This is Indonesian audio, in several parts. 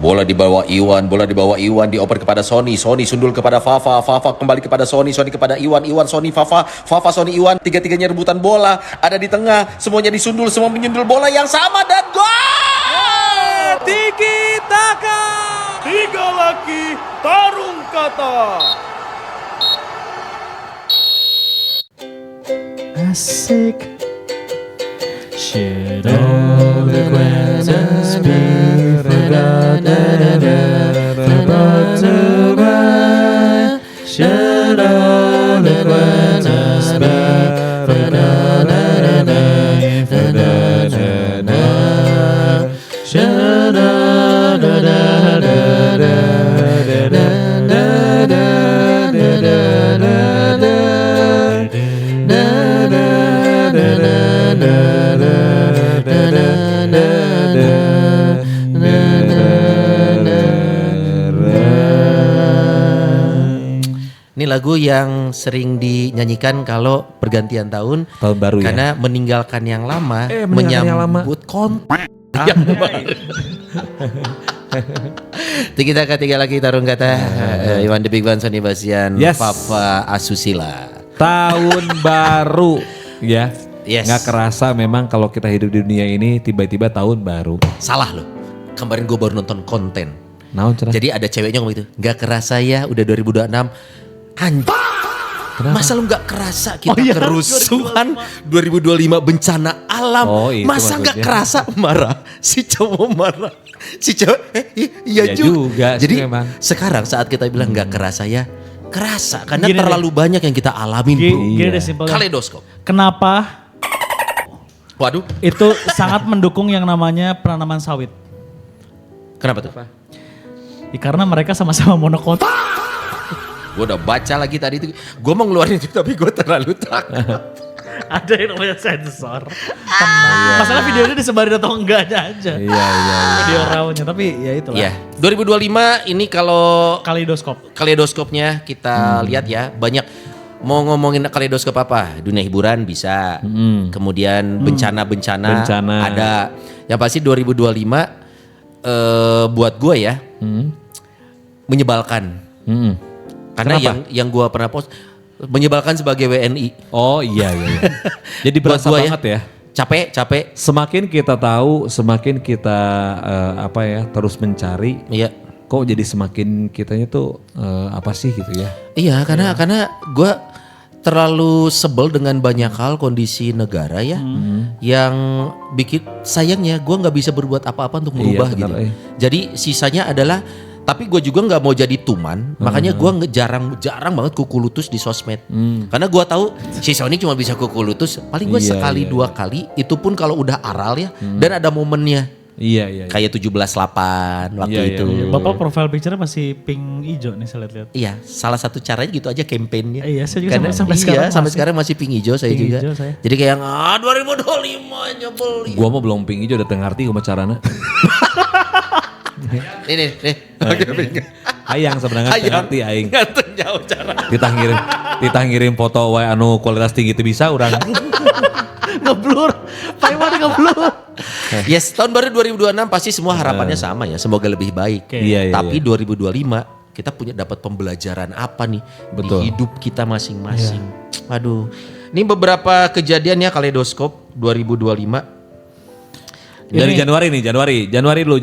Bola dibawa Iwan dioper kepada Sony sundul kepada Fafa kembali kepada Sony kepada Iwan Sony Fafa Sony Iwan, tiga-tiganya rebutan bola, ada di tengah, semuanya disundul, semua menyundul bola yang sama dan gol! Tiki Taka, 3 laki tarung kata. Asik. Should all the questions be forgotten about to buy? Should all the questions be forgotten should Ini lagu yang sering dinyanyikan kalau pergantian tahun baru ya. karena meninggalkan yang lama, menyambut konten yang baru. Tiki Taka 3 laki tarung kata, Iwan The Big Bang, Sony Basian, Yes. Fafa Asusila. Tahun baru ya. Yes. Nggak kerasa memang kalau kita hidup di dunia ini tiba-tiba tahun baru. Salah loh, kemarin gue baru nonton konten. Naon cerah? Jadi ada ceweknya ngomong gitu, gak kerasa ya udah 2026. Anjir, masa lu gak kerasa kita kerusuhan 2025 bencana alam. Itu masa maksudnya. gak kerasa marah, si cowok marah. Si cewek, iya juga. sih Jadi memang. sekarang saat kita bilang gak kerasa ya, kerasa. Karena Gini terlalu banyak yang kita alamin bro. Gini deh simpelnya. Kaleidoskop. Kenapa Waduh, itu sangat mendukung yang namanya penanaman sawit? kenapa tuh? Ya, karena mereka sama-sama monokot. Gue udah baca lagi tadi tuh. Gue mau ngeluarin itu tapi gue terlalu takut. Ada yang namanya sensor. Tenang. Masalah videonya disebarin atau enggaknya aja. Iya. Video rawnya, tapi ya itulah. Iya, 2025 ini kalau Kaleidoskop. kaleidoskopnya kita lihat ya, banyak mau ngomongin kaleidoskop apa? Dunia hiburan bisa. Kemudian bencana-bencana Bencana. ada. Yang pasti 2025 buat gue ya menyebalkan. Karena Kenapa? yang gue pernah post menyebalkan sebagai WNI. Oh iya. Jadi berasa Buat gua banget ya. Capek. Semakin kita tahu, semakin kita terus mencari. Iya. Kok jadi semakin kitanya tuh apa sih gitu ya? Iya, karena gue terlalu sebel dengan banyak hal kondisi negara ya, yang bikin sayangnya gue nggak bisa berbuat apa-apa untuk merubah Iya, gitu. benar, Jadi sisanya adalah, tapi gue juga nggak mau jadi tuman, makanya gue jarang banget kuku lutus di sosmed, karena gue tahu si Sony cuma bisa kuku lutus paling gue Iya, sekali iya, 2 kali, itu pun kalau udah aral ya, dan ada momennya. Iya. Kayak 17/8 waktu Iya, itu. iya. Bapak profile picture masih pink hijau nih saya lihat-lihat. Iya, salah satu caranya gitu aja kampanyenya. Iya, saya juga Karena sampai sekarang sampai masih. sekarang masih pink hijau saya Pink juga. hijau saya. Jadi kayak 2025 nyebelin. Gua mah belum ping hijau udah ngerti gua carana. Nih. Hayang sebenarnya ngerti aing. Ngantuk jauh cara. Kita ngirim foto wae anu kualitas tinggi itu bisa urang. Ngeblur. Pak Iwan ngeblur. Yes, tahun baru 2026 pasti semua harapannya sama ya, semoga lebih baik. Oke. Iya. Tapi 2025 kita punya dapat pembelajaran apa nih Betul. di hidup kita masing-masing. Aduh. Ini beberapa kejadian ya kaleidoskop 2025. Dari Januari dulu.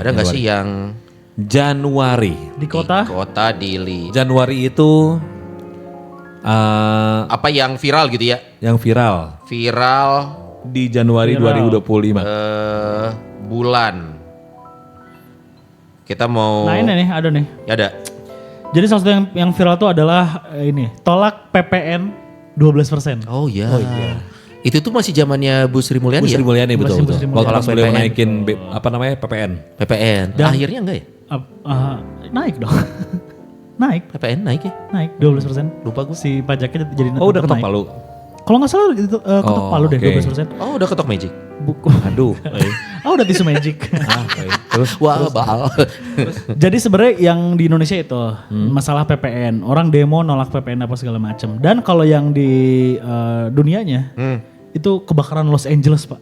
Ada nggak sih yang Januari. Di kota. di kota Dili? Januari itu Apa yang viral gitu ya? yang viral Viral di Januari Viral. 2025. bulan. Kita mau Nah ini nih, ada nih. Ya ada. Jadi salah satu yang viral tuh adalah ini, tolak PPN 12%. Oh iya. Itu tuh masih zamannya Bu Sri Mulyani Bu Sri ya? Mulyani betul. Bu Sri Mulyani. Waktu Tolak pas beliau PPN. naikin PPN. PPN. Dan- Akhirnya enggak ya? Naik dong. Naik PPN naik ya? 12%. Lupa gue. Si pajaknya jadi Oh udah ketok naik. palu. Kalau nggak salah itu ketok Oh, palu deh oke. 12%. Oh udah ketok magic. Buku. Aduh. Udah tisu magic. Terus Wah bahal. Jadi sebenarnya yang di Indonesia itu masalah PPN, orang demo nolak PPN apa segala macam. Dan kalau yang di dunianya itu kebakaran Los Angeles, Pak.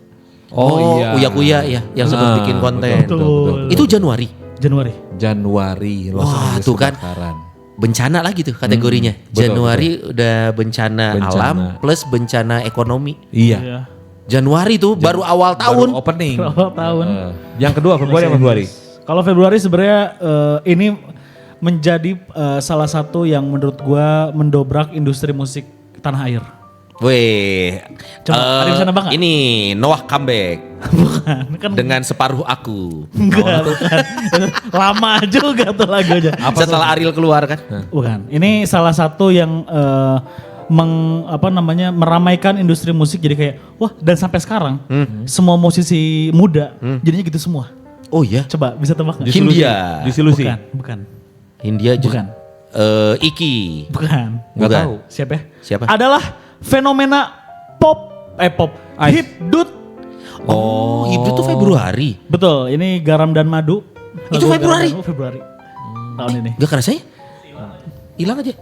Oh iya. Uya-Kuya ya yang sempat bikin konten. betul. Itu Januari. Januari Los Wah, Angeles tuh kan. kebakaran. Bencana lagi tuh kategorinya. Betul, Januari udah bencana Bencana. alam plus bencana ekonomi. Iya. Januari tuh baru awal tahun. Baru opening. Awal tahun. Yang kedua Februari apa Februari? Kalau Februari sebenarnya ini menjadi salah satu yang menurut gua mendobrak industri musik tanah air. Weh, Coba, ada yang bisa nebak nggak? ini Noah comeback Bukan, kan dengan separuh aku. enggak, bukan. Lama juga tuh lagunya. Setelah Ariel keluar kan? Bukan. Ini salah satu yang meramaikan industri musik jadi kayak wah, dan sampai sekarang semua musisi muda jadinya gitu semua. Oh iya, Coba bisa tebak nggak? Hindia. Disilusi. Bukan. Hindia juga. Bukan. Iki. Bukan. Nggak Bukan. tahu. Siapa ya? Siapa? Adalah fenomena pop hipdut. Oh, Hibdu tuh Februari. Betul, ini Garam dan Madu. Itu Lagu Februari? Garam dan Madu Februari. Tahun ini. Gak kerasa ya? Hilang aja.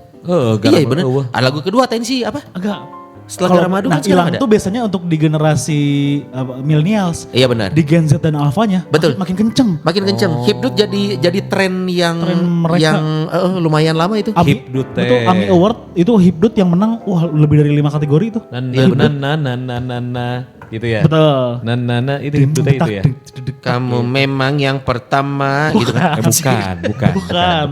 Iya bener. Lagu kedua Tensi apa? Agak Setelah Garam Madu nah, kan sekarang hilang ada. tuh biasanya untuk di generasi millennials. Iya benar. Di Gen Z dan Alphanya Betul. makin kenceng. Makin kenceng. Hibdut jadi tren yang Tren mereka. lumayan lama itu. Hipdut teh. Betul, AMI Award itu hipdut yang menang wah lebih dari 5 kategori itu. Nana gitu ya. Betul. Nana itu hipdut itu ya. Kamu memang yang pertama gitu kan. Bukan.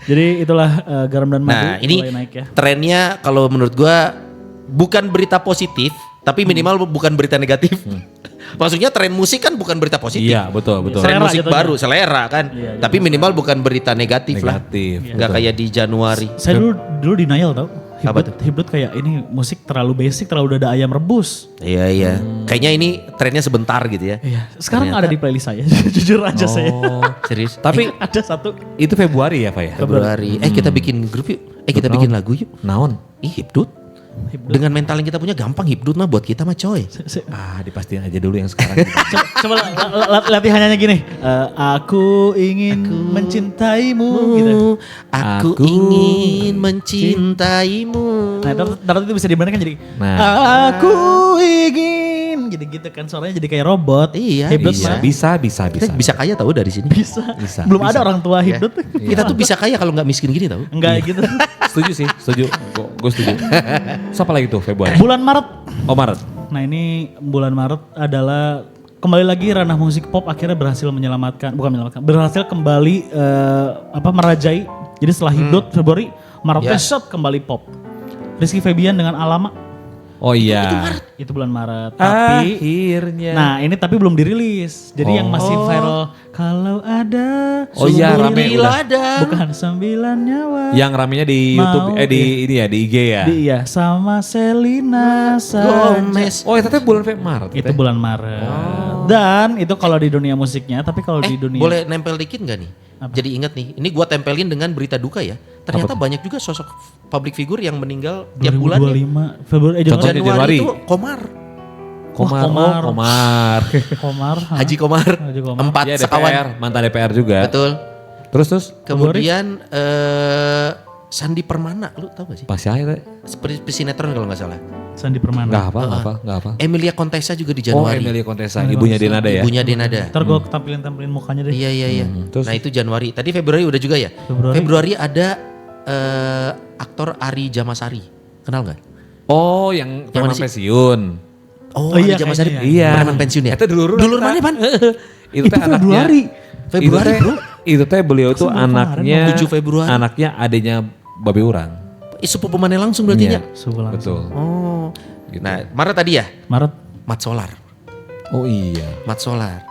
Jadi itulah Garam dan Madu Nah, ini mulai naik ya. trennya kalau menurut gua bukan berita positif, tapi minimal bukan berita negatif. Maksudnya tren musik kan bukan berita positif. Iya, betul. Tren Selera musik jatuhnya. baru, selera kan. Iya, Tapi minimal bukan berita negatif, lah. Negatif. Nggak kayak di Januari. Saya dulu denial tau. Apa tuh? Hibdut kayak ini musik terlalu basic, terlalu udah ada ayam rebus. Iya. Kayaknya ini trennya sebentar gitu ya. Iya, sekarang ada di playlist saya. Jujur aja saya. Oh, Serius. tapi Ada satu. itu Februari ya Pak ya? Februari. Kita bikin grup yuk. Kita bikin lagu yuk. Naon? Hibdut. Dengan mental yang kita punya gampang hibdut mah buat kita mah coy. Dipastiin aja dulu yang sekarang. Coba latihannya gini. Aku ingin mencintaimu gitu. Aku Aku ingin mencintaimu. Nah, ntar itu bisa dibandingkan jadi Nah. aku ingin gitu kan suaranya jadi kayak robot. Iya, Hibdut iya. mah bisa. Bisa kaya tahu dari sini. bisa. Bisa. Belum ada orang tua hibdut. Kita tuh bisa kaya kalau nggak miskin gini tahu. Enggak gitu. Setuju. Gue setuju. Siapa lagi tuh Februari? Bulan Maret. Oh Maret. Nah, ini bulan Maret adalah kembali lagi ranah musik pop akhirnya berhasil berhasil kembali merajai. Jadi setelah hibdut Februari, Maretnya shot kembali pop. Rizky Febian dengan Alama. Oh iya. Itu bulan Maret. Tapi Akhirnya. nah, ini tapi belum dirilis. Jadi yang masih viral kalau ada Oh iya, sumber rame di udah. ladang. Bukan 9 nyawa. Yang ramenya di YouTube, Mau, di ini ya, di IG ya. Iya, sama Selina Gomez. Oh, itu bulan Maret. Itu bulan Maret. Dan itu kalau di dunia musiknya, tapi kalau di dunia Boleh nempel dikit nggak nih? Jadi ingat nih, ini gua tempelin dengan berita duka ya. Ternyata banyak juga sosok public figure yang meninggal tiap bulan. 2025 Februari Contohnya Januari. Januari. Itu Komar. Komar. Komar. Haji Komar. Haji Komar. 4 Iya, sekawan. DPR, mantan DPR juga. Betul. Terus Kemudian Sandi Permana, lu tau gak sih? pas akhirnya Seperti sinetron kalau nggak salah. Sandi Permana. nggak apa. Emilia Contessa juga di Oh, Januari. Emilia Contessa, ibunya Denada ya. Ibunya Denada. Ntar gue tampilin mukanya deh. Iya. Terus? Nah itu Januari. Tadi Februari udah juga ya? Februari. ada aktor Ari Jamasari. Kenal nggak? Oh, yang Yang mana preman sih? pensiun. Oh, Oh, iya, Ari Jamasari. kayaknya Iya. Preman pensiun ya? Itu dulur. Dulur mana, Pan? Itu teh anaknya. Februari. Februari, itu teh, bro. Itu teh beliau tuh Sembuh kemarin, anaknya 7 Februari. Anaknya adanya Babe Urang. Sepupu mana langsung berarti Iya. ya? Sebulan. Betul. Oh. Gitu. Nah, Maret tadi ya? Maret. Mat Solar. Oh iya. Mat Solar.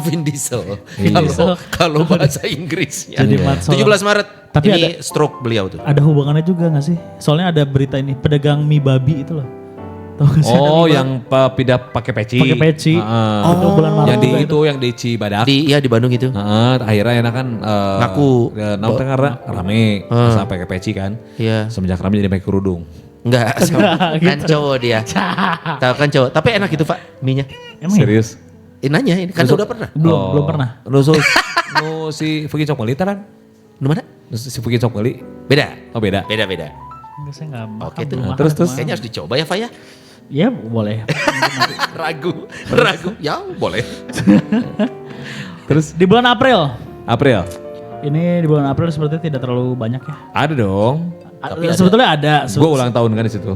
Vin Diesel. Iya. Kalau bahasa Inggrisnya. Jadi Mat Solar. 17 Maret. Tapi ini stroke beliau tuh. Ada hubungannya juga gak sih? Soalnya ada berita ini pedagang mie babi itu loh. Tahu gak sih? Oh, yang pindah pakai peci. Pakai peci. Heeh. Itu bulan Maret Yang di juga itu yang di Cibadak. Di Bandung itu. Akhirnya enak kan Ngaku. Namun karena rame sampai pakai peci kan. Iya. Semenjak rame jadi pakai kerudung. Enggak, kan cowok dia. Tahu kan cowok. Tapi enak itu, Pak, mie-nya. Emang ya? Serius? Nanya ini kan udah pernah. Belum pernah. Nu si Fuki Cokoli kan? Di mana? Si Fuki Cokoli. Beda. Oh beda. Beda. Enggak, saya gak makan. Oke tuh. belum makan. Terus. Kayaknya harus dicoba ya, Pak ya. Ya boleh. Ragu. Ya, boleh. Terus Di bulan April. April. Ini di bulan April sepertinya tidak terlalu banyak ya. Ada dong. Sebetulnya ada. Gue ulang tahun kan di situ.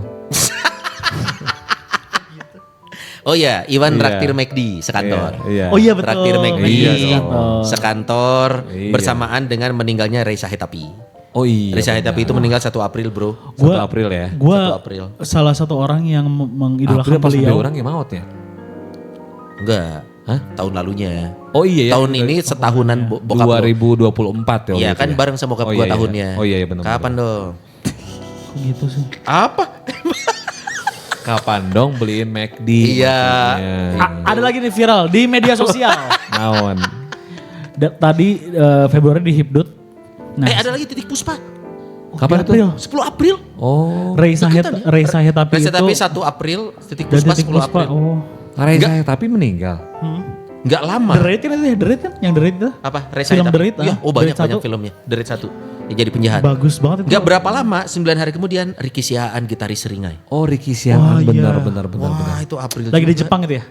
Oh iya, Iwan Iya. traktir McD sekantor. Iya. Oh iya betul. Traktir McD Iya dong. Sekantor. sekantor Iya. bersamaan dengan meninggalnya Reza Hetapi. Oh iya. Reza Hetapi itu meninggal 1 April, Bro. 1 April ya. 1 Gua April. salah satu orang yang mengidolakan April pas sampai beliau. orang yang maut ya. Enggak. Hah? Tahun lalunya. Oh iya ya. Tahun ini setahunan bokap lo. 2024 ya. Iya waktu kan itu ya? bareng sama bokap Oh gua iya, iya. tahunnya. Oh iya, iya benar. Kapan dong? Kok gitu sih. Apa? Kapan dong beliin McD? Iya. maksudnya? Ada lagi nih viral di media sosial. Naon. Tadi Februari di Hipdut. Nah, Ada lagi titik puspa. Kapan di April. 10 April. Oh. Reza Hetapi Reza itu. Hetapi 1 April, titik dan puspa titik 10 puspa. April. Oh. Reza tapi meninggal. Enggak lama. The Raid kan itu ya, The Raid kan? Yang The Raid itu. Apa? Reza Film Hetapi. The Raid, Iya, ah. oh banyak The Raid banyak 1. filmnya. The Raid 1. Ya, jadi penjahat. Bagus banget itu. Enggak berapa lama, 9 hari kemudian Ricky Sihaan gitaris Seringai. Oh Ricky Wah, Siahaan iya. benar. Wah, itu April Lagi di juga. Jepang itu ya?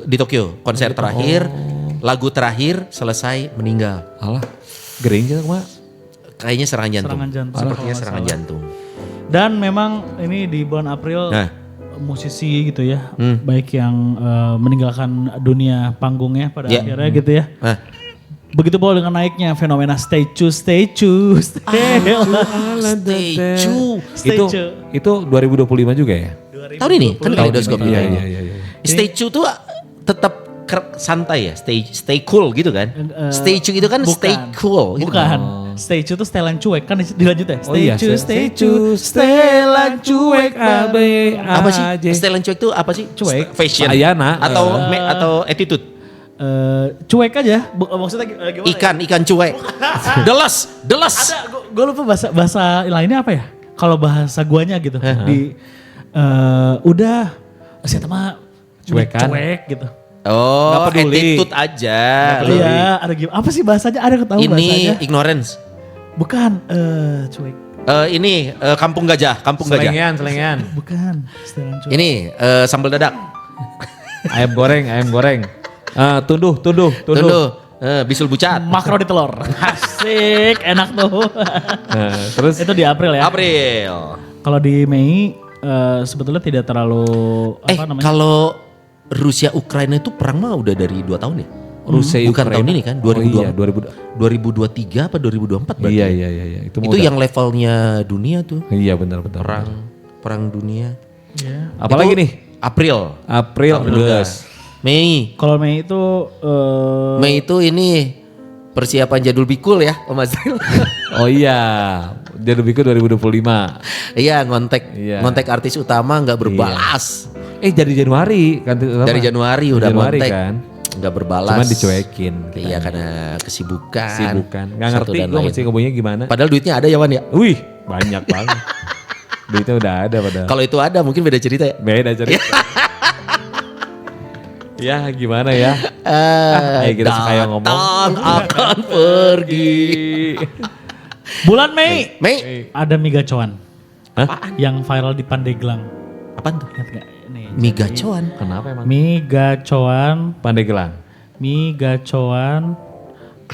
Di Tokyo, konser terakhir, lagu terakhir selesai meninggal. Alah, gering gitu mah. Kayaknya serangan jantung. Serangan jantung. Sepertinya Kalau nggak serangan salah. jantung. Dan memang ini di bulan April Nah. musisi gitu ya, baik yang meninggalkan dunia panggungnya pada Ya. akhirnya gitu ya. Nah, Begitu pula dengan naiknya fenomena statue. Itu 2025 juga ya? tahun ini kan kaleidoskop Iya, ini. iya. Statue tuh tetap santai ya, stay cool gitu kan. Statue itu kan stay cool gitu. Bukan. Statue tuh setelan cuek kan dilanjut ya. Oh iya, Setelan cuek Apa sih? Setelan cuek itu apa sih? Cuek. Fashion. Ayana. Atau attitude. Cuek aja. Maksudnya gimana? Ikan cuek. Deles. Ada, gue lupa bahasa lainnya apa ya? Kalau bahasa guanya gitu. Udah, saya mah Cuek kan? Cuek gitu. Oh, Nggak peduli. attitude aja. Iya, ada gimana? Apa sih bahasanya? Ada ketahu bahasanya? Ini ignorance. Bukan, cuek. Ini kampung gajah. Selengean. Bukan, setelan cuek. Ini sambal dadak. Ayam goreng. Tunduh. Bisul bucat. Makro di telur. Asik, enak tuh. Nah, terus Itu di April ya. April. Kalau di Mei sebetulnya tidak terlalu apa namanya? Kalau Rusia Ukraina itu perang mah udah dari 2 tahun ya? Rusia Bukan Ukraina. tahun ini kan? Oh iya, 2023 apa 2024 berarti? Iya. Itu Itu yang levelnya dunia tuh. Iya benar. Perang dunia. Ya. Apalagi Itu nih? April. April. udah. Mei. Kalau Mei itu Mei itu ini persiapan Jadul Bikul ya, Om Azril. Oh iya, Jadul Bikul 2025. Iya, ngontek Iya. artis utama nggak berbalas. Dari Januari kan? Dari Januari udah Januari ngontek. kan? Nggak berbalas. Cuman dicuekin. Iya, karena kesibukan. Nggak Satu ngerti dan gue lain. mesti ngomongnya gimana. Padahal duitnya ada ya Wan ya. Wih, banyak banget. Duitnya udah ada padahal. Kalau itu ada mungkin beda cerita ya. Beda cerita. Ya gimana ya? Ayo kita sekaya ngomong. Datang akan pergi. bulan Mei Mei. ada mie gacoan Hah? yang viral di Pandeglang. Apaan tuh? Ingat gak? Nih, Mie gacoan. Kenapa emang? mie gacoan, Pandeglang.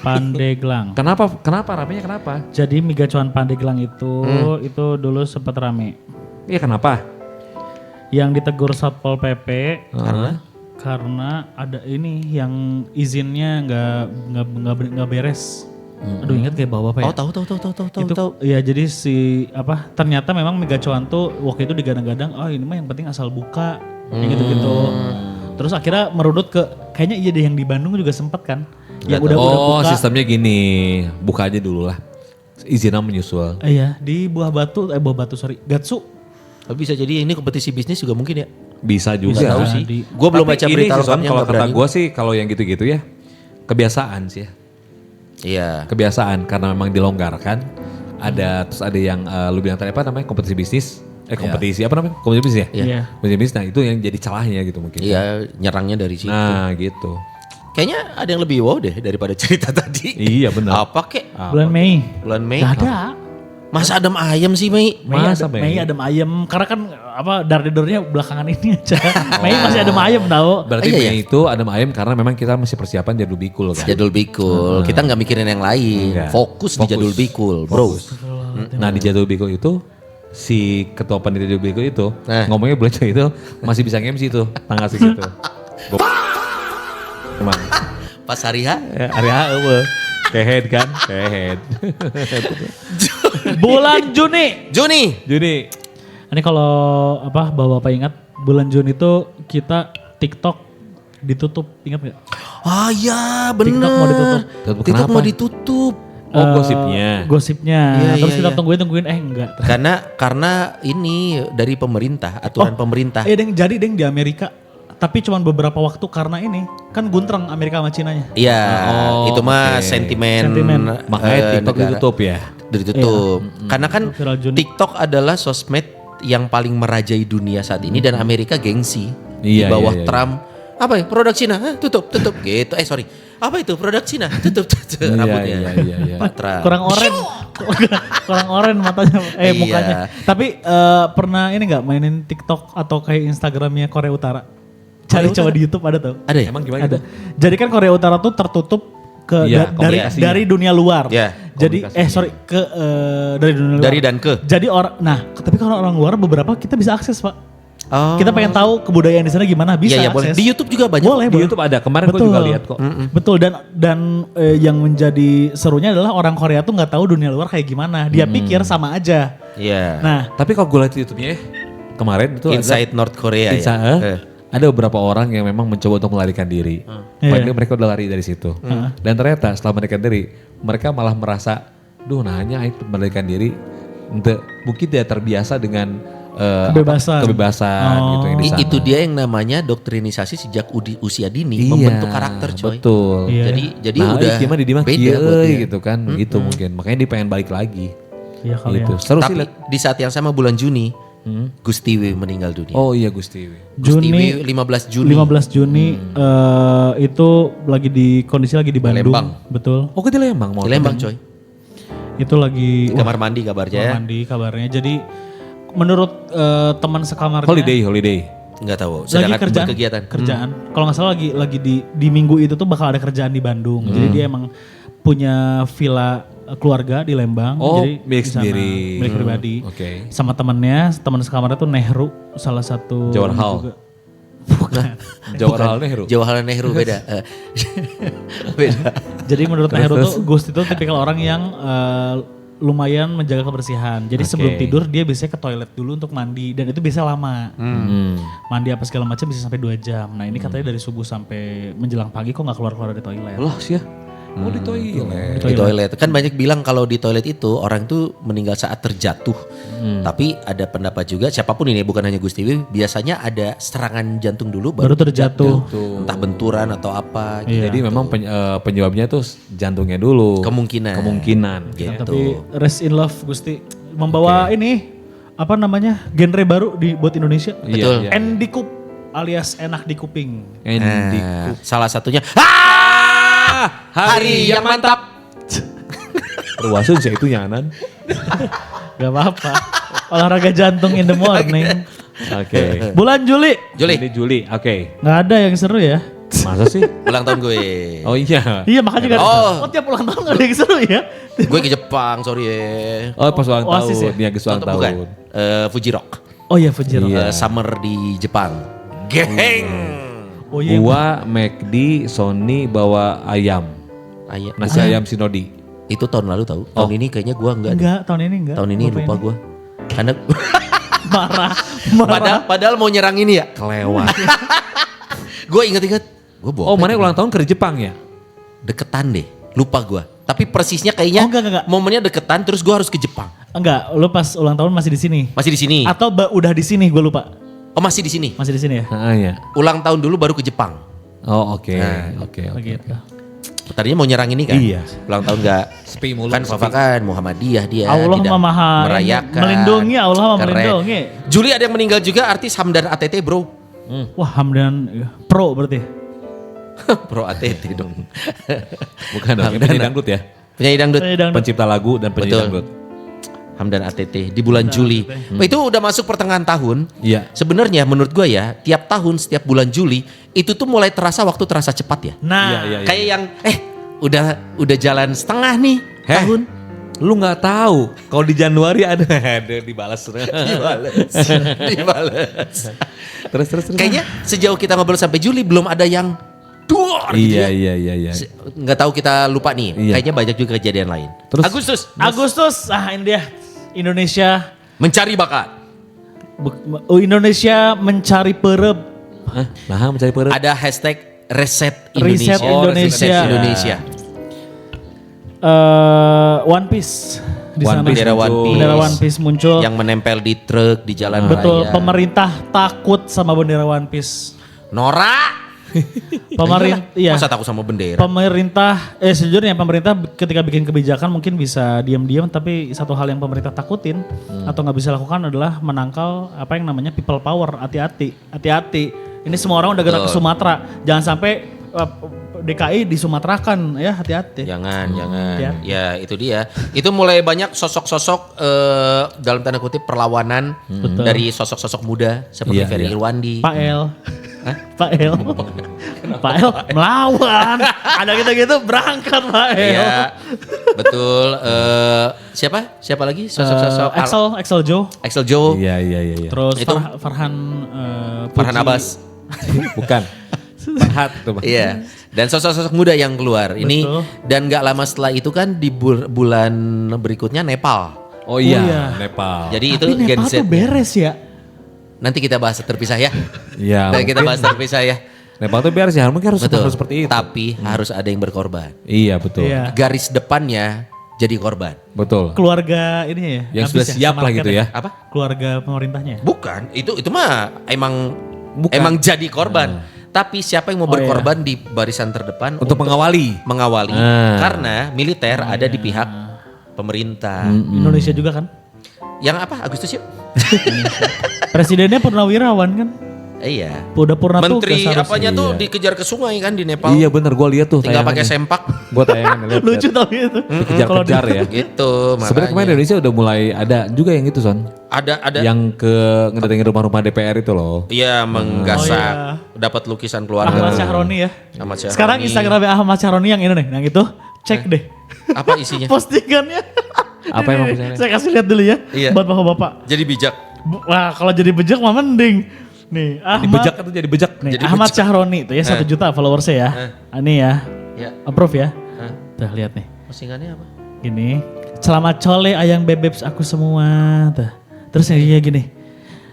Pandeglang. Kenapa ramenya kenapa? Jadi mie gacoan Pandeglang itu dulu sempat rame. Iya kenapa? Yang ditegur Satpol PP Karena ada ini yang izinnya nggak beres. Aduh ingat kayak bapak-bapak ya. oh tahu. Itu ya jadi ternyata memang mie gacoan tuh waktu itu digadang-gadang ini mah yang penting asal buka gitu. Terus akhirnya merudut ke kayaknya iya deh yang di Bandung juga sempet kan. Yang udah buka. Sistemnya gini, buka aja dulu lah. Izinnya menyusul. Iya, di Buah Batu Gatsu. bisa jadi ini kompetisi bisnis juga mungkin ya. Bisa juga. Nggak tahu sih. Gue belum baca Tapi berita ini sih, Son, lengkapnya kalau nggak kata berani. gue sih kalau yang gitu-gitu ya kebiasaan sih ya. Iya. Kebiasaan karena memang dilonggarkan. Terus ada yang lu bilang tadi apa namanya kompetisi bisnis. Kompetisi apa namanya? Kompetisi bisnis ya? Iya. Kompetisi bisnis. Nah itu yang jadi celahnya gitu mungkin. Iya, nyerangnya dari situ. Nah gitu. Kayaknya ada yang lebih wow deh daripada cerita tadi. Iya benar. Apa kek? Bulan Mei. Bulan Mei. Gak ada. Masa adem ayam sih, Mei? Masa, Mei? Mei adem ayam karena kan dar-darnya belakangan ini aja. Mei masih adem ayam tahu. Berarti Iya, Mei itu adem ayam karena memang kita masih persiapan Jadul Bikul kan. Jadul Bikul. Kita nggak mikirin yang lain. Enggak. Fokus di Jadul Bikul, bro. Fokus. Nah di Jadul Bikul itu si ketua panitia Jadul Bikul itu ngomongnya belajar itu masih bisa MC tuh tanggal segitu. Cuman Pas hari H. area kehead kan, kehead. Bulan Juni. Juni. Jadi Ini kalau bapak-bapak ingat bulan Juni itu kita TikTok ditutup, ingat nggak? Ah ya bener. TikTok mau ditutup. Tutup TikTok kenapa? mau ditutup. gosipnya. Gosipnya. Iya, Terus iya, kita iya. tungguin enggak. Karena ini dari pemerintah, aturan pemerintah. Iya deng, jadi deng di Amerika. Tapi cuma beberapa waktu karena ini kan guntreng Amerika sama Cinanya. Iya, Oh, itu mah oke. sentimen. Sentimen. Makanya TikTok negara. ditutup ya. Ditutup. Karena kan Viral Juni. TikTok adalah sosmed yang paling merajai dunia saat ini dan Amerika gengsi di Iya, bawah iya, iya. Trump. Apa ya? Produk Cina, Hah, tutup gitu. Sorry. Apa itu produk Cina? Tutup Iya, rambutnya. iya. Pak Trump. Kurang oren. Kurang oren matanya, Iya. mukanya. Tapi pernah ini nggak mainin TikTok atau kayak Instagramnya Korea Utara? Cari coba di YouTube ada tuh. Ada ya? Emang gimana Ada. itu? Jadi kan Korea Utara tuh tertutup ke Iya, dari komunikasinya. dunia luar. Iya, Jadi dari dunia luar. Dari dan ke. Jadi tapi kalau orang luar beberapa kita bisa akses, Pak. Oh. Kita pengen tahu kebudayaan di sana gimana, bisa Iya, boleh. akses. Di YouTube juga banyak. Boleh, Di boleh. YouTube ada. Kemarin gue juga lihat kok. Betul dan yang menjadi serunya adalah orang Korea tuh nggak tahu dunia luar kayak gimana. Dia pikir sama aja. Iya. Nah, Tapi kalau gue lihat di YouTube-nya kemarin itu Inside North Korea ya. ada beberapa orang yang memang mencoba untuk melarikan diri. Padahal mereka udah lari dari situ. Dan ternyata setelah melarikan diri, mereka malah merasa, duh nanya itu melarikan diri, mungkin dia terbiasa dengan kebebasan gitu yang di sana. Itu dia yang namanya doktrinisasi sejak usia dini, Iya, membentuk karakter coy. Betul. Iya. Jadi Nah, udah gimana di beda kieu buat dia. gitu kan, gitu mungkin. Makanya dia pengen balik lagi. ya kali Gitu. ya. Seru sih Tapi liat. di saat yang sama bulan Juni, Gustiwi meninggal dunia. Oh iya Gusti. Gustiwi Juni 15 Juni. 15 Juni itu kondisi lagi di Bandung. Lembang. Betul. Oh ke di Lembang mau. Di Lembang coy. Itu lagi Di kamar mandi kamar kabarnya. mandi kabarnya. Jadi menurut teman sekamarnya Holiday. Enggak tahu. lagi Sedangkan kerjaan berkegiatan. kalau nggak salah lagi di minggu itu tuh bakal ada kerjaan di Bandung. Jadi dia emang punya villa keluarga di Lembang. Oh, jadi milik di sana, sendiri. milik pribadi. Oke. Sama teman sekamarnya tuh Nehru, salah satu Jawaharlal. juga. Bukan. Jawaharlal Nehru. Jawaharlal Nehru beda. Beda. Jadi menurut Nehru Terus. tuh Gusti tuh tipikal orang yang lumayan menjaga kebersihan. Jadi sebelum tidur dia biasanya ke toilet dulu untuk mandi dan itu biasa lama. Mandi apa segala macam bisa sampai 2 jam. Nah ini katanya dari subuh sampai menjelang pagi kok nggak keluar-keluar dari toilet. Lah sih ya. Oh di toilet. Di toilet. Kan banyak bilang kalau di toilet itu orang tuh meninggal saat terjatuh. Tapi ada pendapat juga siapapun ini bukan hanya Gustiwi, biasanya ada serangan jantung dulu Baru terjatuh. Entah benturan atau apa gitu. Jadi memang penyebabnya tuh jantungnya dulu. Kemungkinan. Gitu. Tapi rest in love Gusti membawa ini apa namanya genre baru buat Indonesia. Betul. Iya. Endikup alias enak di kuping. Andy. Salah satunya Hari yang mantap. Perwasun sih itu nyanan. Gak apa-apa. Olahraga jantung in the morning. Oke. Bulan Juli. Ini Juli. Oke. Nggak ada yang seru ya. Masa sih? ulang tahun gue. Oh iya. Iya makanya kan. Oh. Tiap ulang tahun gak ada yang seru ya. Gue ke Jepang, sorry ya. Oh pas ulang Oasis tahun. ya? Niagis ulang Bukan. tahun. Fuji Rock. Oh iya Fujiro. Iya. Summer di Jepang. Geng. Oh iya. Gua McD, Sony bawa ayam. Nasi ayam Sinodi. Itu tahun lalu tahu. Tahun ini kayaknya gue enggak. Enggak, tahun ini enggak. Tahun ini Bapak lupa gue. Karena Marah. padahal mau nyerang ini ya. Kelewat. Gue inget-inget. Gue Oh mana ulang tahun ke Jepang ya? deketan deh. Lupa gue. Tapi persisnya kayaknya Oh, enggak. momennya deketan terus gue harus ke Jepang. Enggak, lu pas ulang tahun masih di sini. Masih di sini. Atau udah di sini, gue lupa. Oh masih di sini. Masih di sini ya? Ya. Ulang tahun dulu baru ke Jepang. Oh oke. Oh Oke. gitu. Tadinya mau nyerang ini kan. Iya. Ulang tahun enggak. Sepi mulu. Kan Fafa kan Muhammadiyah dia. Allah tidak memaha merayakan. melindungi, Allah Keren. melindungi. Juli ada yang meninggal juga artis Hamdan ATT bro. Wah Hamdan pro berarti. Pro ATT dong. Bukan dong. Hamdan. Penyanyi dangdut ya. Penyanyi dangdut. Saya dangdut. Pencipta lagu dan penyanyi Betul. dangdut. Hamdan ATT di bulan Juli. Itu udah masuk pertengahan tahun. Iya. Sebenarnya menurut gue ya, tiap tahun setiap bulan Juli itu tuh mulai terasa waktu terasa cepat ya. Nah, Iya. Kayak yang udah jalan setengah nih tahun. Lu nggak tahu kalau di Januari ada dibalas. Dibales. Terus. Kayaknya sejauh kita ngobrol sampai Juli belum ada yang duar gitu ya. Iya. Nggak tahu kita lupa nih. Iya. Kayaknya banyak juga kejadian lain. Terus- Agustus, ini dia Indonesia. Mencari bakat. Indonesia mencari perep. Nah, mencari perut. Ada hashtag Reset Reset Indonesia. Indonesia. Reset Indonesia. One Piece di One sana. Piece Bendera One muncul. Piece. Bendera One Piece muncul. Yang menempel di truk di jalan Betul, raya. pemerintah takut sama bendera One Piece. Norak. Pemerintah, iya. Masa takut sama bendera? Pemerintah, sejujurnya pemerintah ketika bikin kebijakan mungkin bisa diam-diam, tapi satu hal yang pemerintah takutin atau nggak bisa lakukan adalah menangkal apa yang namanya people power. Hati-hati. Ini semua orang udah gerak ke Sumatera, jangan sampai DKI disumaterakan ya, hati-hati. Jangan. Ya. Ya itu dia. Itu mulai banyak sosok-sosok dalam tanda kutip perlawanan dari sosok-sosok muda seperti Iya, Ferry iya. Irwandi. Pak El. Pak El. Pak El melawan. Ada gitu-gitu berangkat Pak El. Iya, betul. Siapa lagi sosok-sosok? Axel Joe. Axel Joe. Iya. Terus Itu- Farhan Farhan Puji. Abbas. Bukan. Farhat tuh. Bang. Iya. Dan sosok-sosok muda yang keluar. Ini Betul. dan gak lama setelah itu kan di bulan berikutnya Nepal. Oh iya, iya. Nepal. Jadi itu Tapi Gen Nepal Z. tuh beres ya. Nanti kita bahas terpisah ya. Iya. Dan kita mungkin bahas terpisah ya. Nepal tuh biar sih, mungkin harus Betul. seperti itu. Tapi harus ada yang berkorban. Iya betul. Iya. Garis depannya jadi korban. Betul. Keluarga ini ya. Yang habis sudah siap sama lah gitu rakyatnya. ya. Apa? Keluarga pemerintahnya. Bukan, itu mah emang Bukan. jadi korban. Tapi siapa yang mau Oh, iya. berkorban di barisan terdepan Untuk mengawali. karena militer ada di pihak pemerintah. Indonesia juga kan. Yang apa? Agustus yuk. Presidennya Purnawirawan kan. Iya. Udah purna Menteri tugas apanya harusnya. tuh dikejar ke sungai kan di Nepal. Iya bener, gue lihat tuh Tinggal pakai tayangannya. sempak. Gue tayangan lihat. Lucu tapi itu. Kalau Kejar-kejar ya. Gitu. Sebenarnya kemarin makanya. Indonesia udah mulai ada juga yang itu Son. Ada Yang ke ngedatengin rumah-rumah DPR itu loh. iya menggasak Oh, dapat lukisan keluarga. Ahmad Syahroni ya. Ahmad Syahroni. Sekarang Instagramnya Ahmad Syahroni yang ini nih, yang itu cek deh. Apa isinya? Postingannya. Apa Ini emang nih, postingannya? saya kasih lihat dulu ya. Iya. Buat bapak-bapak. Jadi bijak. Wah kalau jadi bejek mah mending. Nih Di Ahmad. bejak itu jadi bejak. Nih Jadi Ahmad bejek. Syahroni tuh ya 1 juta followersnya ya. Ini ya. Ya. Approve ya. Hah? Tuh lihat nih. Postingannya apa? Gini. Selamat cole ayang bebebs aku semua. Tuh. Terus yang dia gini.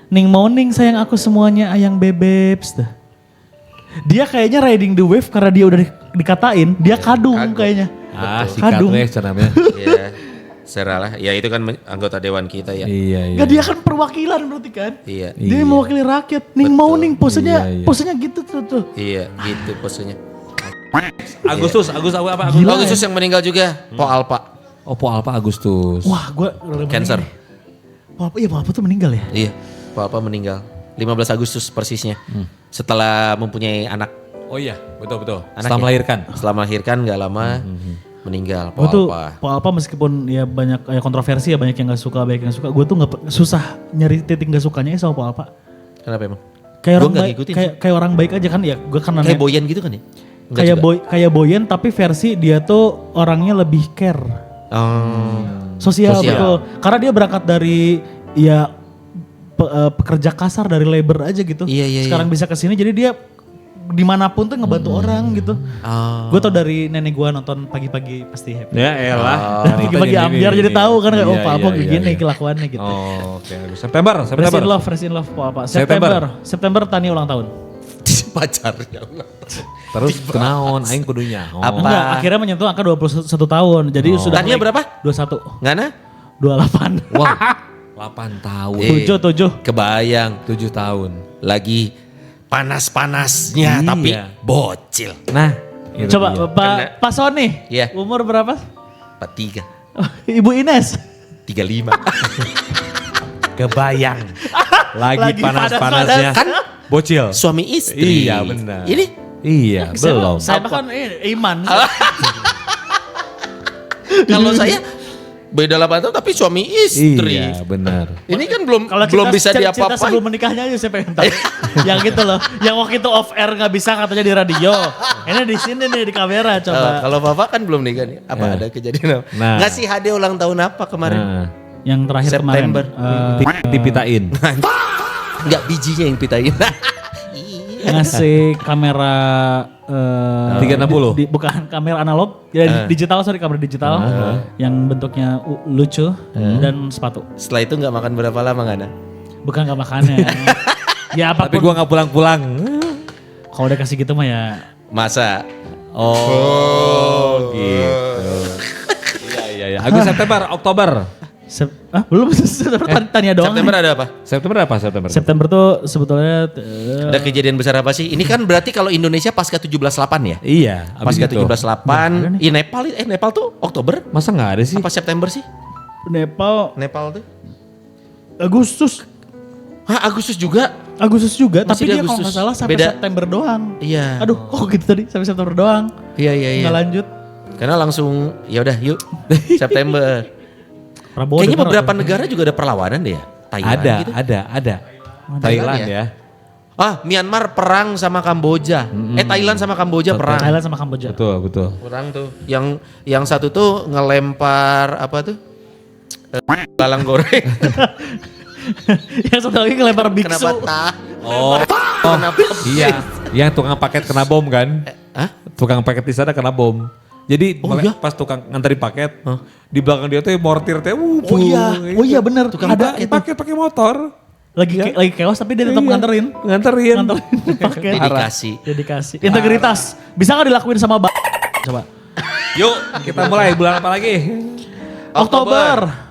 Ning morning sayang aku semuanya ayang bebebs. Tuh. Dia kayaknya riding the wave karena dia udah dikatain. Dia kadung kayaknya. Ah, si Kadung. Katres namanya. Iya. Seralah. Ya itu kan anggota dewan kita ya. Iya. Gak dia kan perwakilan berarti kan. Iya. Dia mewakili rakyat. Ning morning posenya Iya. posenya gitu tuh. Iya, gitu posenya. Agustus apa? Gila Agustus ya. yang meninggal juga, Po Alpa. Opo Alpa Agustus. Wah gue. Cancer. Wah iya Pak tuh meninggal ya. Iya, Po Alpa meninggal. 15 Agustus persisnya. Setelah mempunyai anak. Oh iya, betul. Anaknya. Setelah melahirkan. Setelah melahirkan gak lama meninggal Po Gue tuh Alpa. Pak Alpa meskipun ya banyak ya kontroversi ya, banyak yang gak suka, banyak yang suka. Gue tuh susah nyari titik gak sukanya sama Pak Alpa. Kenapa emang? Kayak Gua orang nggak baik, ngikutin kayak orang baik aja kan ya. Gue karena Kayak Boyan gitu kan ya? Enggak kayak juga? kayak Boyen tapi versi dia tuh orangnya lebih care. Oh. Sosial, Sosial. betul. Karena dia berangkat dari ya pekerja kasar dari labor aja gitu. Iya. Sekarang bisa kesini jadi dia dimanapun tuh ngebantu orang gitu. Oh. Gue tau dari nenek gue nonton pagi-pagi pasti happy. Ya elah. Pagi-pagi ambiar jadi tahu kan kayak Iya, oh Pak Alpa iya, gini iya. kelakuannya gitu. Oh, oke. September. Fresh in love Pak Alpa. September. September Tani ulang tahun. Pacarnya. Terus kenaon aing kudunya. Oh. Apa? Enggak, akhirnya menyentuh angka 21 tahun. Jadi sudah Tania berapa? 21. Ngana? 28. Wah, 8 tahun. 7. Kebayang. 7 tahun. Lagi panas-panasnya Iya. tapi bocil. Nah, itu Coba dia. Pak Sony. Iya. Umur berapa? 43. Oh, Ibu Ines. 35. Kebayang. Lagi Lagi panas-panasnya. Kan Bocil. suami istri. Iya, benar. Ini Iya, belum. Saya kan ini Iman. kalau saya Beda 8 tahun tapi suami istri. Iya benar. Ini kan belum Kalau bisa cerita diapa-apain. sebelum menikahnya aja saya pengen tahu. Yang gitu loh. Yang waktu itu off air nggak bisa katanya di radio. Ini di sini nih di kamera coba. Kalau Papa kan belum nikah nih. Apa ada kejadian apa? Nah. Ngasih hadiah ulang tahun apa kemarin? Nah, Yang terakhir September. kemarin. dipitain. Enggak bijinya yang pitain. Ngasih kamera 360. bukan kamera analog, ya digital, sorry, kamera digital yang bentuknya lucu dan sepatu. Setelah itu nggak makan berapa lama nggak ada? Bukan gak makannya. Ya Tapi apapun. gue gak pulang-pulang. Kalau udah kasih gitu mah ya. Masa? Oh gitu. Iya. Agustus, September, Oktober. Belum tanya doang. September ada apa? September apa September? September tuh sebetulnya Ada kejadian besar apa sih? Ini kan berarti kalau Indonesia pasca 17/8 ya? Iya. Pasca abis itu. 17/8. Nepal tuh Oktober? Masa gak ada sih? Apa September sih? Nepal tuh? Agustus Agustus juga? juga, Masih tapi di dia kalau Agustus. nggak salah sampai Beda. September doang. Iya. Aduh, kok gitu tadi sampai September doang. Iya. Nggak lanjut. Karena langsung ya udah yuk September. Prabowo Kayaknya denger beberapa tuh. negara juga ada perlawanan deh ya. Thailand Ada, gitu. ada. Thailand ya. Myanmar perang sama Kamboja. Thailand sama Kamboja perang. Thailand sama Kamboja. Betul. Perang tuh. Yang satu tuh ngelempar apa tuh? Lalang goreng. Yang satu lagi ngelempar biksu. Kenapa Oh, Kenapa? iya. Yang tukang paket kena bom kan? Hah? Tukang paket di sana kena bom. Jadi pas tukang nganterin paket, di belakang dia tuh mortir teh. Oh iya bener. Tukang Ada paket pakai motor. lagi chaos tapi dia tetap Iya. nganterin Nganterin. paket. Dedikasi. Integritas. Bisa nggak dilakuin sama coba. Yuk, kita mulai bulan apa lagi? Oktober.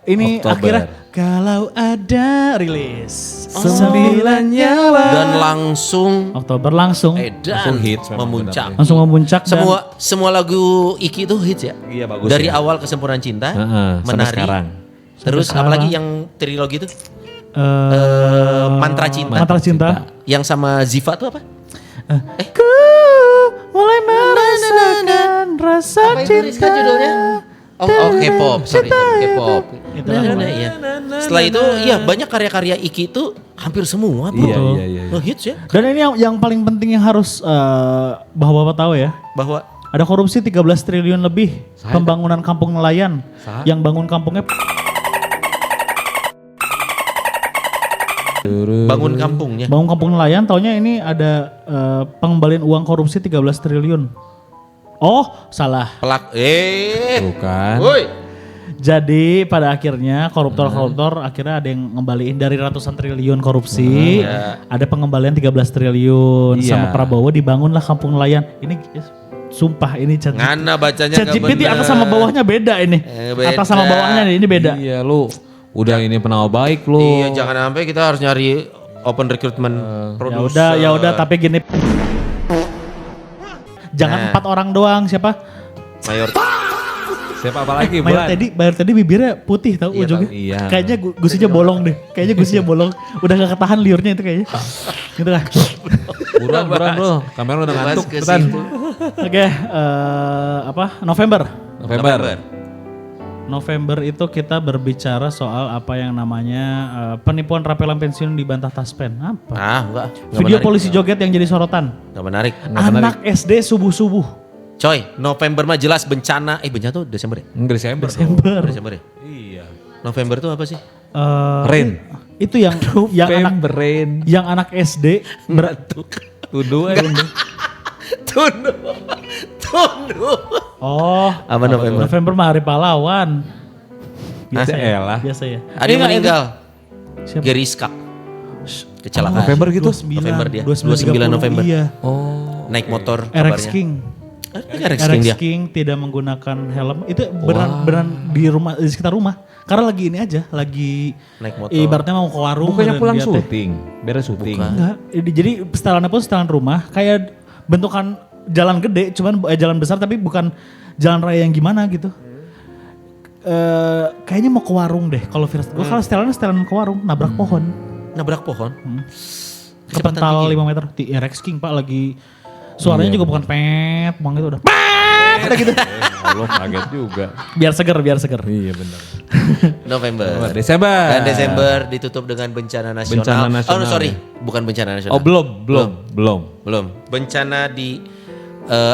Ini Oktober. akhirnya kalau ada rilis. 9 nyawa. Dan langsung Oktober langsung edan hits memang memuncak. langsung memuncak dan Semua lagu Iki itu hits ya. Iya, bagus Dari ya. awal Kesempurnaan Cinta, Sampai Menari. sekarang. Terus Sampai apalagi sekarang. yang trilogi itu? Mantra Cinta. Yang sama Ziva tuh apa? Ku mulai merasakan rasa cinta. K-pop, sorry, K-pop. Itu Iya. Setelah itu, iya banyak karya-karya Iki itu hampir semua bro. Iya. Hits ya. Dan ini yang paling penting yang harus Bapak tahu ya. Bahwa Ada korupsi 13 triliun lebih pembangunan kampung nelayan. Yang bangun kampungnya bangun kampungnya. bangun kampung nelayan, taunya ini ada pengembalian uang korupsi 13 triliun. Oh, salah. Bukan. Woi. Jadi pada akhirnya koruptor-koruptor akhirnya ada yang ngembaliin dari ratusan triliun korupsi, ada pengembalian 13 triliun Iya. sama Prabowo dibangunlah kampung nelayan. Ini sumpah ini Ngana bacanya nggak ChatGPT bener. atas sama bawahnya beda ini. Beda. Atas sama bawahnya nih, ini beda. Iya lu. Udah ini penawar baik lu. Iya, jangan sampai kita harus nyari open recruitment produser. Ya udah tapi gini. Jangan 4 orang doang, siapa? Mayor. Siapa apa lagi? Mayor Teddy bibirnya putih tahu Iya, ujungnya. tahu. Iya. Kayaknya gusinya bolong deh. Kayaknya gusinya bolong. Udah gak ketahan liurnya itu kayaknya. Gitu kan. Buruan bro. Kamera udah Bahas ngantuk. ke Cepetan. situ. Oke, November. November itu kita berbicara soal apa yang namanya penipuan rapelan pensiun dibantah Taspen. Apa? Enggak Video menarik. polisi joget yang jadi sorotan. Enggak menarik. Anak SD subuh-subuh. Coy, November mah jelas bencana. Bencana tuh Desember ya? Enggak Desember. Desember ya? Iya. November tuh apa sih? Rain. Itu yang November rain. yang anak SD Tuduh Tunduk. Oh, Apa November? November mah hari pahlawan. Biasa ya. Elah. Biasa ya. Ada yang meninggal. Siapa? Gary Skak. Kecelakaan. November gitu? 29, November dia. 29 November. Iya. Oh. Naik motor RX kabarnya. King. RX RX King dia. King tidak menggunakan helm. Itu beneran di rumah, di sekitar rumah. Karena lagi ini aja, lagi Naik motor. ibaratnya mau ke warung. Bukannya dan pulang dia teh- syuting. Beres syuting. Enggak. Jadi setelannya pun setelan rumah. Kayak bentukan jalan gede, cuman jalan besar tapi bukan jalan raya yang gimana gitu. Kayaknya mau ke warung deh. Kalau virus, gue kalau setelan ke warung, nabrak pohon. Nabrak pohon. Kepental 5 meter. Di RX King pak lagi, suaranya juga bukan pet, buang gitu udah. Pet! Udah gitu. Allah kaget juga. Biar seger. Iya benar. November. Desember. Dan Desember ditutup dengan bencana nasional. Bencana nasional. Oh sorry, bukan bencana nasional. Oh belum. Bencana di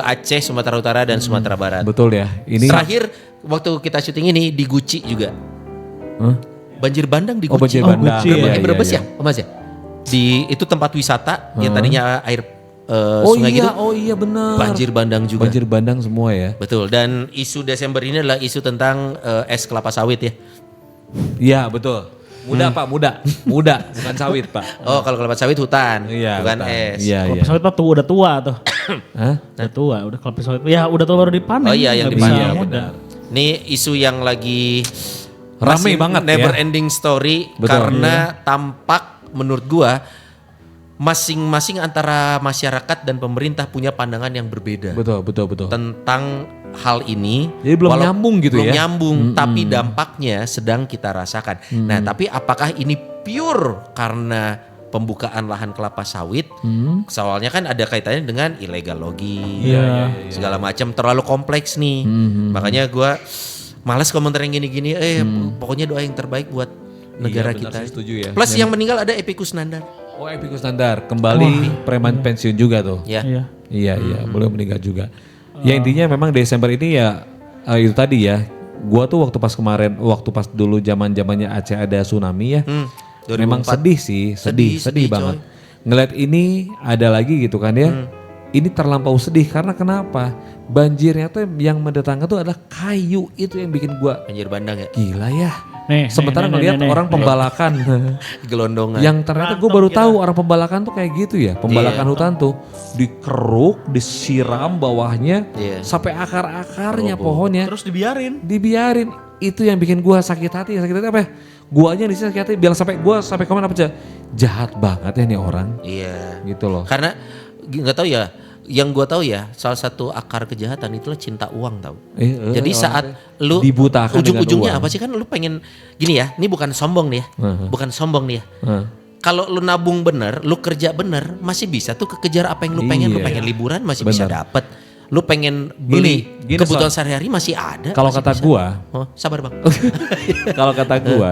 Aceh, Sumatera Utara dan Sumatera Barat. Betul ya. Ini Terakhir waktu kita syuting ini di Guci juga. Hah? Banjir bandang di Guci. Oh banjir bandang. Guci, Iya, Brebes iya, ya, Mas ya? Di itu tempat wisata yang tadinya air Oh sungai gitu. iya benar. Banjir bandang juga. Banjir bandang semua ya. Betul. Dan isu Desember ini adalah isu tentang es kelapa sawit ya. Iya betul. Muda Pak, muda, bukan sawit Pak. Oh kalau kelapa sawit hutan, Iya, bukan hutan. es. Iya, Kelapa iya. sawit tuh udah tua tuh. Hah? Udah tua, udah kelapa sawit. Ya udah tua baru dipanen. Oh iya yang nggak dipanen. bisa Iya, muda. Ini isu yang lagi Rame masih banget never ya. ending story Betul. karena tampak menurut gua masing-masing antara masyarakat dan pemerintah punya pandangan yang berbeda Betul. tentang hal ini. Jadi belum nyambung gitu belum ya? nyambung, tapi dampaknya sedang kita rasakan. Nah, tapi apakah ini pure karena pembukaan lahan kelapa sawit? Soalnya kan ada kaitannya dengan illegal logging, Iya. segala macam, terlalu kompleks nih. Makanya gua malas komentar yang gini-gini. Pokoknya doa yang terbaik buat negara Iya, benar kita. sih, setuju ya. Plus yang meninggal ada Epicus Nandar. Oh Epicus Standar kembali preman pensiun juga tuh. Ya. Iya. Iya, boleh meninggal juga. Ya intinya memang Desember ini ya itu tadi ya. Gua tuh waktu pas dulu zamannya Aceh ada tsunami ya. 2004. Memang sedih sih, sedih Sedih, banget. coy. Ngeliat ini ada lagi gitu kan ya. Ini terlampau sedih karena kenapa? Banjirnya tuh yang mendatangkan tuh adalah kayu, itu yang bikin gua Banjir bandang ya. gila ya. Nih, Sementara ngelihat orang pembalakan Gelondongan. yang ternyata gue baru tahu orang pembalakan tuh kayak gitu ya. Pembalakan hutan tuh dikeruk, disiram bawahnya Iya. sampai akar-akarnya pohonnya terus dibiarin. dibiarin. Itu yang bikin gue sakit hati. Sakit hati apa ya? Gue aja di sini sakit hati bilang sampai komen apa aja. Jahat banget ya nih orang. Iya. Gitu loh. Karena nggak tahu ya, yang gua tahu ya salah satu akar kejahatan itulah cinta uang tahu. Jadi saat lu dibutakan ujung-ujungnya dengan uang. apa sih kan lu pengen gini ya, ini bukan sombong nih ya, bukan sombong nih ya. Kalau lu nabung bener, lu kerja bener, masih bisa tuh kekejar apa yang lu pengen. Lu Iya. pengen liburan masih bisa Bener. dapet. Lu pengen beli Gini, kebutuhan sehari-hari masih ada. Kalau masih kata bisa. gua, Oh, sabar bang. kalau kata gua,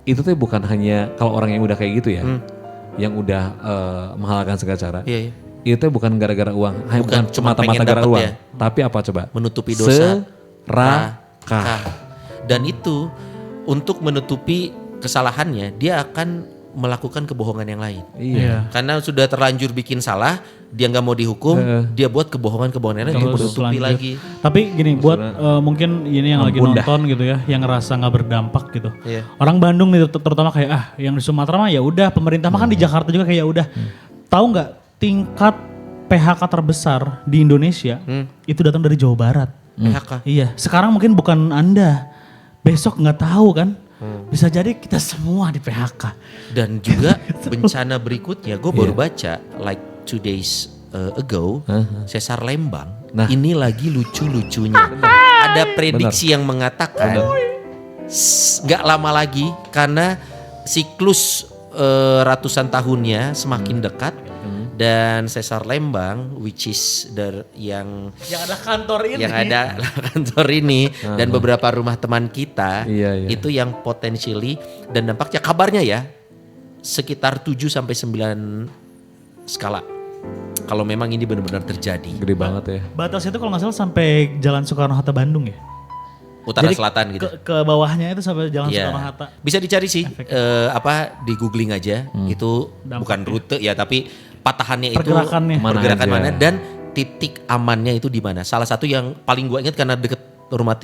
itu tuh bukan hanya kalau orang yang udah kayak gitu ya, yang udah menghalalkan segala cara. Iya, iya. Itu bukan gara-gara uang, bukan cuma mata-mata pengen gara dapet uang, ya. tapi apa coba? Menutupi dosa. Serakah. Dan itu untuk menutupi kesalahannya dia akan melakukan kebohongan yang lain. Iya. Karena sudah terlanjur bikin salah, dia nggak mau dihukum, dia buat kebohongan-kebohongan yang lain, dia Terus menutupi lanjut. lagi. Tapi gini buat mungkin ini yang lagi Ampun dah. nonton gitu ya, yang ngerasa nggak berdampak gitu. Iya. Orang Bandung nih terutama kayak yang di Sumatera mah ya udah, pemerintah mah kan di Jakarta juga kayak ya udah. Tahu nggak tingkat PHK terbesar di Indonesia itu datang dari Jawa Barat. PHK. Iya, sekarang mungkin bukan Anda, besok nggak tahu kan. Bisa jadi kita semua di PHK. Dan juga bencana berikutnya, gue baru baca like 2 days ago, Sesar Lembang. Nah. Ini lagi lucu-lucunya. Ada prediksi yang mengatakan nggak lama lagi karena siklus ratusan tahunnya semakin dekat dan Sesar Lembang, which is yang ada kantor ini. yang ada kantor ini dan beberapa rumah teman kita Iya, iya. itu yang potentially dan dampaknya kabarnya ya sekitar 7 sampai 9 skala. Kalau memang ini benar-benar terjadi. Gede banget ya. Batasnya itu kalau nggak salah sampai Jalan Soekarno-Hatta Bandung ya. Utara Jadi selatan gitu. Ke bawahnya itu sampai Jalan Iya. Soekarno-Hatta. Bisa dicari sih di googling aja. Itu bukan rute ya tapi patahannya itu Pergerakannya. Mana pergerakan aja. mana dan titik amannya itu di mana. Salah satu yang paling gue ingat karena deket rumah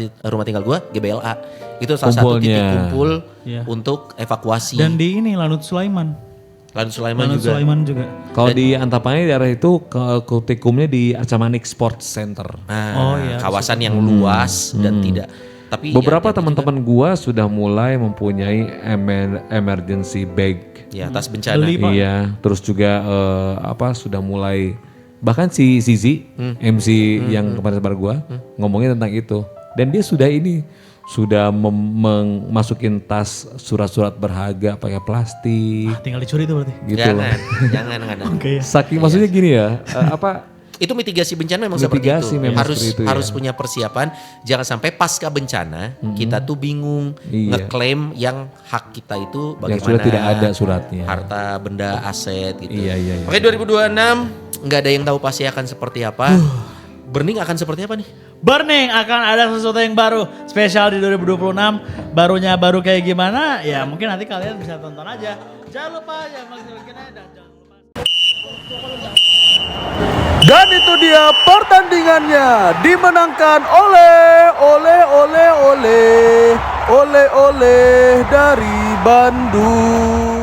tinggal gue GBLA. Itu salah satu titik Kumpulnya. kumpul Iya. untuk evakuasi. Dan di ini Lanut Sulaiman. Lanut Sulaiman Lanut juga. Sulaiman juga. Kalau di Antapani daerah itu kutikumnya di Acamanik Sports Center. Nah, Oh, iya, kawasan yang luas dan tidak. Tapi Beberapa ya, teman-teman gua sudah mulai mempunyai emergency bag. ya tas bencana. Beli, Pak. Iya, terus juga sudah mulai bahkan si Zizi MC yang kemarin sebar gua ngomongin tentang itu. Dan dia sudah masukin tas surat-surat berharga pakai plastik Tinggal dicuri itu berarti. gitu loh. Jangan. Oke ya. Saking maksudnya gini ya, Itu mitigasi bencana memang Mitigasi seperti itu. memang Harus seperti itu, harus ya. punya persiapan. Jangan sampai pasca bencana kita tuh bingung Iya. ngeklaim yang hak kita itu Yang bagaimana. sudah tidak ada suratnya. Harta, benda, aset gitu. Iya. Oke, 2026 nggak ada yang tahu pasti akan seperti apa. Burning akan seperti apa nih? Burning akan ada sesuatu yang baru spesial di 2026. Barunya baru kayak gimana? Ya mungkin nanti kalian bisa tonton aja. Jangan lupa ya dan jangan lupa. Dan itu dia pertandingannya dimenangkan oleh dari Bandung.